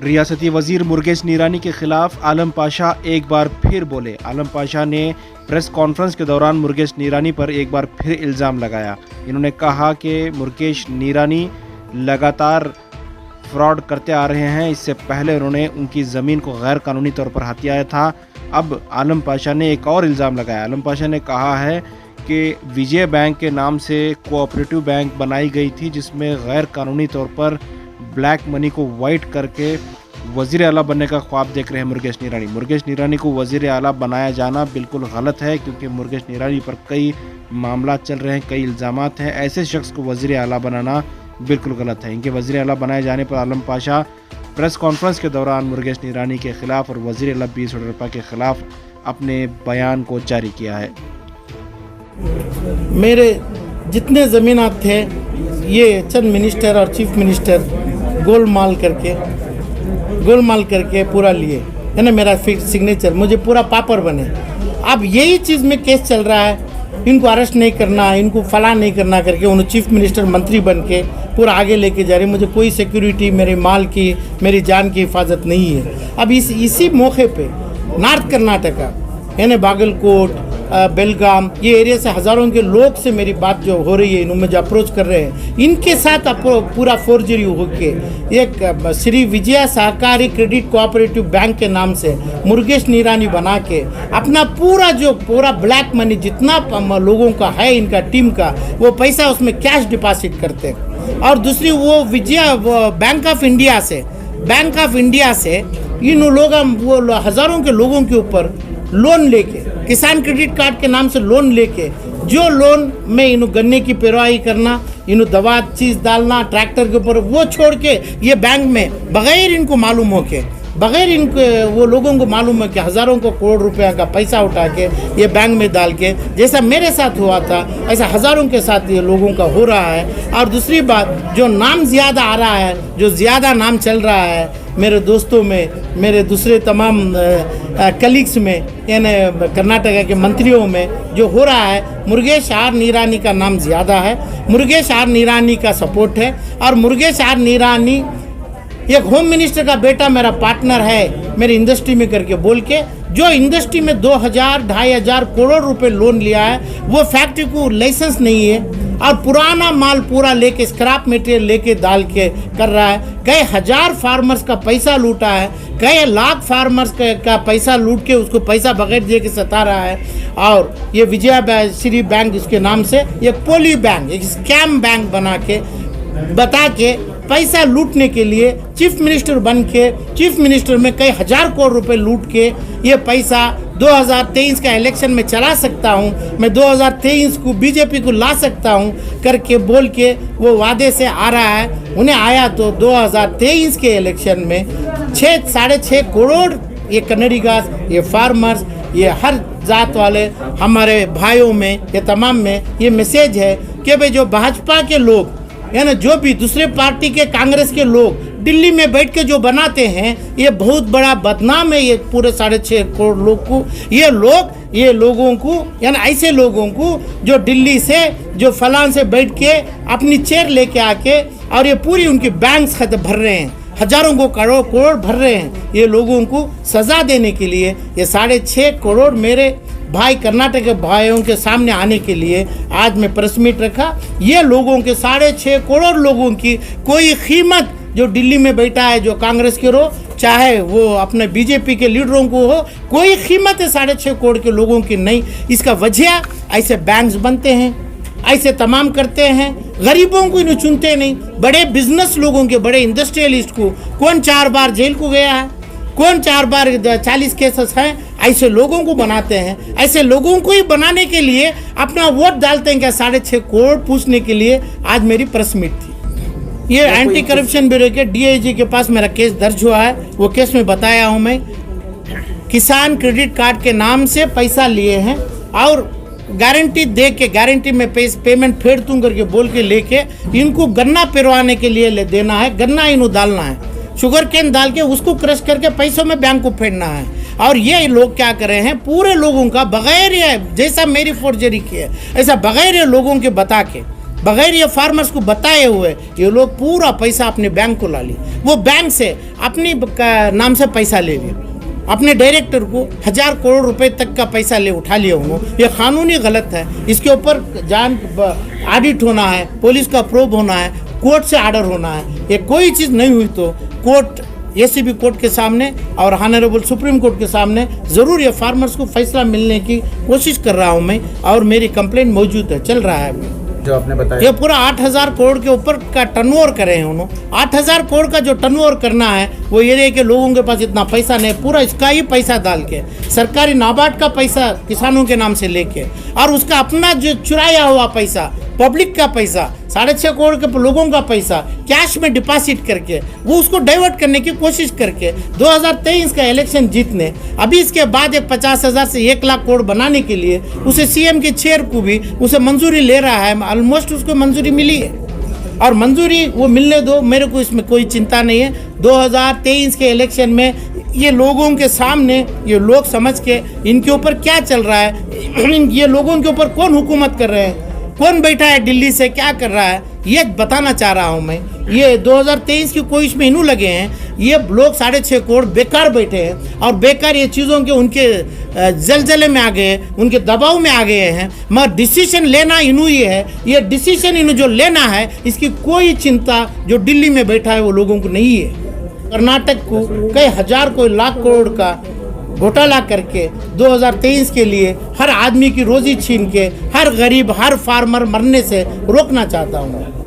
रियासती वजीर मुर्गेश निरानी के खिलाफ आलम पाशा एक बार फिर बोले। आलम पाशा ने प्रेस कॉन्फ्रेंस के दौरान मुर्गेश निरानी पर एक बार फिर इल्ज़ाम लगाया। इन्होंने कहा कि मुर्गेश निरानी लगातार फ्रॉड करते आ रहे हैं। इससे पहले उन्होंने उनकी ज़मीन को गैर कानूनी तौर पर हथियाया था। अब आलम पाशा ने एक और इल्ज़ाम लगाया। आलम पाशा ने कहा है कि विजय बैंक के नाम से कोऑपरेटिव बैंक बनाई गई थी, जिसमें गैर कानूनी तौर पर ब्लैक मनी को वाइट करके वज़ीर आला बनने का ख्वाब देख रहे हैं मुर्गेश निरानी। मुर्गेश निरानी को वज़ीर आला बनाया जाना बिल्कुल गलत है, क्योंकि मुर्गेश निरानी पर कई मामला चल रहे हैं, कई इल्ज़ामात हैं। ऐसे शख्स को वज़ीर आला बनाना बिल्कुल गलत है। इनके वज़ीर आला बनाए जाने पर आलम पाशा प्रेस कॉन्फ्रेंस के दौरान मुर्गेश निरानी के खिलाफ और वज़ीर आला पीयूष हडडपा के खिलाफ अपने बयान को जारी किया है। मेरे जितने ज़मीनात थे ये चंद मिनिस्टर और चीफ मिनिस्टर गोलमाल करके पूरा लिए, है ना। मेरा सिग्नेचर मुझे पूरा पापर बने। अब यही चीज़ में केस चल रहा है, इनको अरेस्ट नहीं करना, इनको फला नहीं करना करके उन्होंने चीफ मिनिस्टर मंत्री बन के पूरा आगे लेके जा रहे। मुझे कोई सिक्योरिटी, मेरे माल की, मेरी जान की हिफाजत नहीं है। अब इसी मौके पे नॉर्थ कर्नाटका यानी बागलकोट, बेलगाम, ये एरिया से हज़ारों के लोग से मेरी बात जो हो रही है, इन्होंने मुझे अप्रोच कर रहे हैं, इनके साथ पूरा फोर्जरी होके एक श्री विजया सहकारी क्रेडिट कोऑपरेटिव बैंक के नाम से मुर्गेश निरानी बना के अपना पूरा ब्लैक मनी जितना लोगों का है, इनका टीम का, वो पैसा उसमें कैश डिपॉजिट करते हैं। और दूसरी वो बैंक ऑफ इंडिया से इन लोग वो हज़ारों के लोगों के ऊपर लोन लेके, किसान क्रेडिट कार्ड के नाम से लोन लेके, जो लोन में इन्हों गन्ने की पेरवाई करना, इन्हों दवा चीज़ डालना ट्रैक्टर के ऊपर, वो छोड़ के ये बैंक में बगैर इनको मालूम हो के, बगैर इनके वो लोगों को मालूम है कि हज़ारों को करोड़ रुपया का पैसा उठा के ये बैंक में डाल के, जैसा मेरे साथ हुआ था ऐसा हज़ारों के साथ ये लोगों का हो रहा है। और दूसरी बात, जो नाम ज़्यादा आ रहा है, जो ज़्यादा नाम चल रहा है मेरे दोस्तों में, मेरे दूसरे तमाम कलीग्स में, यानी कर्नाटका के मंत्रियों में जो हो रहा है, मुर्गेश आर निरानी का नाम ज़्यादा है, मुर्गेश आर निरानी का सपोर्ट है। और मुर्गेश आर निरानी एक होम मिनिस्टर का बेटा मेरा पार्टनर है मेरी इंडस्ट्री में करके बोल के, जो इंडस्ट्री में 2,000-2,500 करोड़ रुपए लोन लिया है, वो फैक्ट्री को लाइसेंस नहीं है और पुराना माल पूरा लेके, स्क्रैप मटेरियल लेके डाल के कर रहा है। कई हज़ार फार्मर्स का पैसा लूटा है, कई लाख फार्मर्स का पैसा लूट के उसको पैसा बगैर दे के सता रहा है। और ये विजय बैंक इसके नाम से एक पोली बैंक, एक स्कैम बैंक बता के पैसा लूटने के लिए चीफ मिनिस्टर बन के, चीफ मिनिस्टर में कई हज़ार करोड़ रुपए लूट के ये पैसा 2023 का इलेक्शन में चला सकता हूँ, मैं 2023 को बीजेपी को ला सकता हूँ करके बोल के वो वादे से आ रहा है। उन्हें आया तो 2023 के इलेक्शन में 6-6.5 करोड़ ये कन्नडिगास, ये फार्मर्स, ये हर जात वाले हमारे भाइयों में, ये तमाम में ये मैसेज है कि भाई जो भाजपा के लोग या ना, जो भी दूसरे पार्टी के, कांग्रेस के लोग दिल्ली में बैठ के जो बनाते हैं, ये बहुत बड़ा बदनाम है ये पूरे 6.5 करोड़ लोग को। ये लोगों को यानी ऐसे लोगों को जो दिल्ली से, जो फलान से बैठ के अपनी चेयर लेके आके और ये पूरी उनकी बैंक्स खत भर रहे हैं, हज़ारों को करोड़ भर रहे हैं। ये लोगों को सज़ा देने के लिए ये 6.5 करोड़ मेरे भाई कर्नाटक के भाइयों के सामने आने के लिए आज मैं प्रेस मीट रखा। ये लोगों के 6.5 करोड़ लोगों की कोई कीमत, जो दिल्ली में बैठा है, जो कांग्रेस के हो, चाहे वो अपने बीजेपी के लीडरों को हो, कोई कीमत है 6.5 करोड़ के लोगों की नहीं। इसका वजह ऐसे बैंक्स बनते हैं, ऐसे तमाम करते हैं, गरीबों को इन्हें चुनते नहीं। बड़े बिजनेस लोगों के, बड़े इंडस्ट्रियलिस्ट को कौन 4 बार जेल को गया है, कौन 4 बार 40 केसेस हैं, ऐसे लोगों को बनाते हैं। ऐसे लोगों को ही बनाने के लिए अपना वोट डालते हैं क्या 6.5 करोड़ पूछने के लिए आज मेरी प्रेस मीट थी। ये एंटी करप्शन ब्यूरो के डीआईजी के पास मेरा केस दर्ज हुआ है। वो केस में बताया हूँ मैं, किसान क्रेडिट कार्ड के नाम से पैसा लिए हैं और गारंटी दे के, गारंटी में पेमेंट फेर दूँ करके बोल के लेके इनको गन्ना पिरवाने के लिए देना है, गन्ना इनको डालना है, शुगर केन डाल के उसको क्रश करके पैसों में बैंक को फेरना है। और ये लोग क्या कर रहे हैं, पूरे लोगों का बगैर, ये जैसा मेरी फोर्जरी की है ऐसा बगैर ये लोगों के बता के बगैर ये फार्मर्स को बताए हुए ये लोग पूरा पैसा अपने बैंक को ला लिए। वो बैंक से अपनी नाम से पैसा ले लिए, अपने डायरेक्टर को 1000 करोड़ रुपए तक का पैसा उठा लिया उन्होंने। ये कानूनी गलत है, इसके ऊपर ऑडिट होना है, पुलिस का प्रोब होना है, कोर्ट से आर्डर होना है। ये कोई चीज़ नहीं हुई तो कोर्ट, एसीबी कोर्ट के सामने और ऑनरेबल सुप्रीम कोर्ट के सामने ज़रूर ये फार्मर्स को फैसला मिलने की कोशिश कर रहा हूँ मैं, और मेरी कंप्लेंट मौजूद है, चल रहा है। जो आपने बताया ये पूरा 8000 करोड़ के ऊपर का टर्नओवर करे हैं उन्होंने। 8000 करोड़ का जो टर्नओवर करना है वो ये रहे कि लोगों के पास इतना पैसा नहीं, पूरा इसका ही पैसा डाल के सरकारी नाबार्ड का पैसा किसानों के नाम से लेके और उसका अपना जो चुराया हुआ पैसा, पब्लिक का पैसा, 6.5 करोड़ के लोगों का पैसा कैश में डिपॉजिट करके वो उसको डाइवर्ट करने की कोशिश करके 2023 का इलेक्शन जीतने, अभी इसके बाद एक 50,000 से 1 लाख करोड़ बनाने के लिए उसे सीएम के चेयर को भी उसे मंजूरी ले रहा है। ऑलमोस्ट उसको मंजूरी मिली है और मंजूरी वो मिलने दो, मेरे को इसमें कोई चिंता नहीं है। 2023 के इलेक्शन में ये लोगों के सामने ये लोग समझ के इनके ऊपर क्या चल रहा है, ये लोगों के ऊपर कौन हुकूमत कर रहे हैं, कौन बैठा है दिल्ली से क्या कर रहा है, ये बताना चाह रहा हूँ मैं। ये 2023 की कोशिश में इन्हों लगे हैं, ये लोग 6.5 करोड़ बेकार बैठे हैं और बेकार ये चीज़ों के उनके जलजले में आ गए, उनके दबाव में आ गए हैं। मगर डिसीजन लेना इन्हों ही है, ये डिसीजन इन्हों जो लेना है इसकी कोई चिंता जो दिल्ली में बैठा है वो लोगों को नहीं है। कर्नाटक को कई हजार कोई लाख करोड़ का घोटाला करके 2023 के लिए हर आदमी की रोजी छीन के हर गरीब हर फार्मर मरने से रोकना चाहता हूँ।